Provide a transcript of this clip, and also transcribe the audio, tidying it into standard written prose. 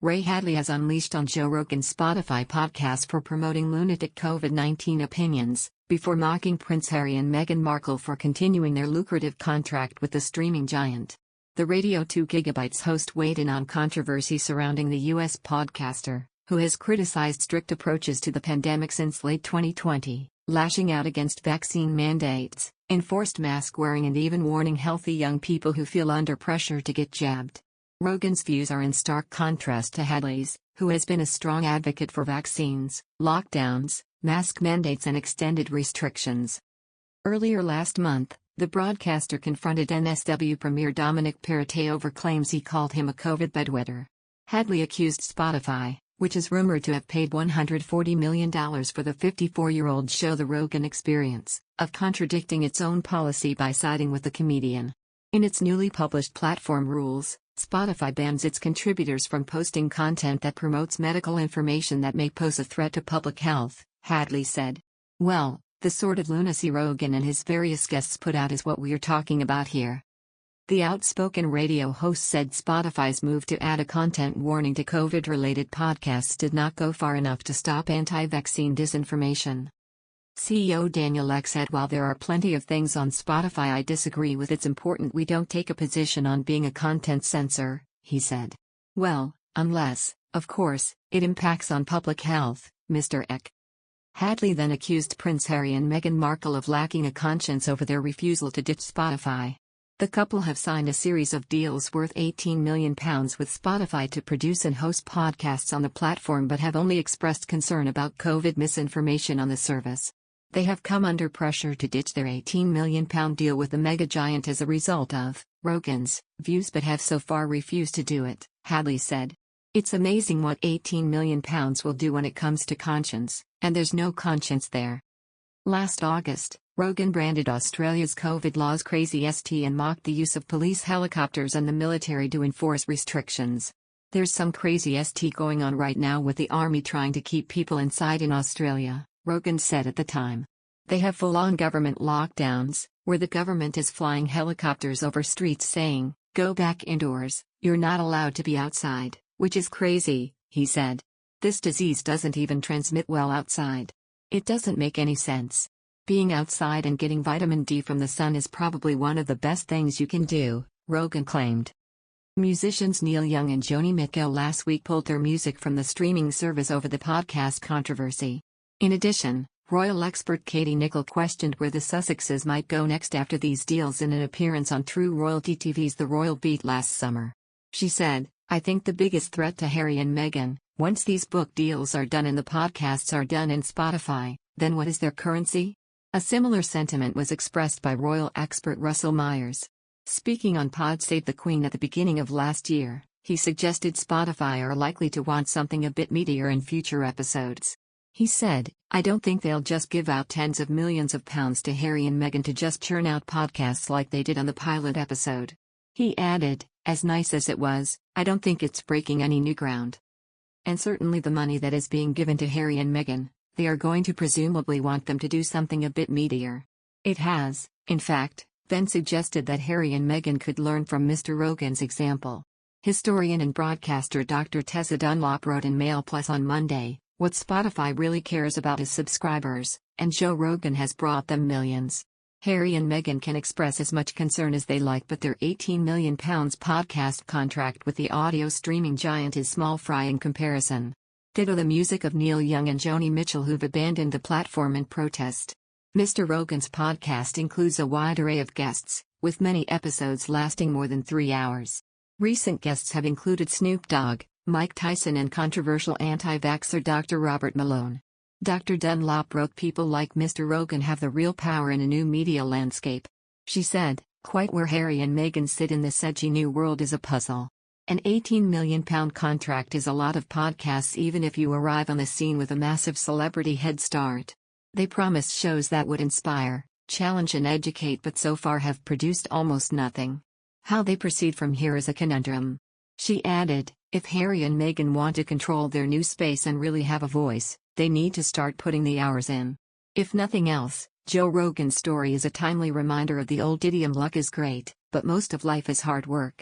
Ray Hadley has unleashed on Joe Rogan's Spotify podcast for promoting lunatic COVID-19 opinions, before mocking Prince Harry and Meghan Markle for continuing their lucrative contract with the streaming giant. The Radio 2 Gigabytes host weighed in on controversy surrounding the U.S. podcaster, who has criticized strict approaches to the pandemic since late 2020, lashing out against vaccine mandates, enforced mask wearing, and even warning healthy young people who feel under pressure to get jabbed. Rogan's views are in stark contrast to Hadley's, who has been a strong advocate for vaccines, lockdowns, mask mandates, and extended restrictions. Earlier last month, the broadcaster confronted NSW Premier Dominic Perrottet over claims he called him a COVID bedwetter. Hadley accused Spotify, which is rumored to have paid $140 million for the 54-year-old show The Rogan Experience, of contradicting its own policy by siding with the comedian. In its newly published platform rules, Spotify bans its contributors from posting content that promotes medical information that may pose a threat to public health, Hadley said. "Well, the sort of lunacy Rogan and his various guests put out is what we're talking about here." The outspoken radio host said Spotify's move to add a content warning to COVID-related podcasts did not go far enough to stop anti-vaccine disinformation. CEO Daniel Ek said, "While there are plenty of things on Spotify I disagree with, it's important we don't take a position on being a content censor," he said. "Well, unless, of course, it impacts on public health, Mr. Ek." Hadley then accused Prince Harry and Meghan Markle of lacking a conscience over their refusal to ditch Spotify. The couple have signed a series of deals worth £18 million with Spotify to produce and host podcasts on the platform, but have only expressed concern about COVID misinformation on the service. They have come under pressure to ditch their £18 million deal with the mega giant as a result of Rogan's views, but have so far refused to do it, Hadley said. "It's amazing what £18 million will do when it comes to conscience, and there's no conscience there." Last August, Rogan branded Australia's COVID laws crazy st and mocked the use of police helicopters and the military to enforce restrictions. "There's some crazy st going on right now with the army trying to keep people inside in Australia," Rogan said at the time. "They have full-on government lockdowns, where the government is flying helicopters over streets saying, 'Go back indoors, you're not allowed to be outside,' which is crazy," he said. "This disease doesn't even transmit well outside. It doesn't make any sense. Being outside and getting vitamin D from the sun is probably one of the best things you can do," Rogan claimed. Musicians Neil Young and Joni Mitchell last week pulled their music from the streaming service over the podcast controversy. In addition, royal expert Katie Nicholl questioned where the Sussexes might go next after these deals in an appearance on True Royalty TV's The Royal Beat last summer. She said, "I think the biggest threat to Harry and Meghan, once these book deals are done and the podcasts are done in Spotify, then what is their currency?" A similar sentiment was expressed by royal expert Russell Myers. Speaking on Pod Save the Queen at the beginning of last year, he suggested Spotify are likely to want something a bit meatier in future episodes. He said, "I don't think they'll just give out tens of millions of pounds to Harry and Meghan to just churn out podcasts like they did on the pilot episode." He added, "As nice as it was, I don't think it's breaking any new ground. And certainly the money that is being given to Harry and Meghan, they are going to presumably want them to do something a bit meatier." It has, in fact, been suggested that Harry and Meghan could learn from Mr. Rogan's example. Historian and broadcaster Dr. Tessa Dunlop wrote in Mail Plus on Monday, "What Spotify really cares about is subscribers, and Joe Rogan has brought them millions. Harry and Meghan can express as much concern as they like, but their £18 million podcast contract with the audio streaming giant is small fry in comparison." Ditto the music of Neil Young and Joni Mitchell, who've abandoned the platform in protest. Mr. Rogan's podcast includes a wide array of guests, with many episodes lasting more than 3 hours. Recent guests have included Snoop Dogg, Mike Tyson, and controversial anti-vaxxer Dr. Robert Malone. Dr. Dunlop wrote, "People like Mr. Rogan have the real power in a new media landscape." She said, "Quite where Harry and Meghan sit in this edgy new world is a puzzle. An £18 million contract is a lot of podcasts even if you arrive on the scene with a massive celebrity head start. They promised shows that would inspire, challenge and educate, but so far have produced almost nothing. How they proceed from here is a conundrum." She added, "If Harry and Meghan want to control their new space and really have a voice, they need to start putting the hours in." If nothing else, Joe Rogan's story is a timely reminder of the old idiom, luck is great, but most of life is hard work.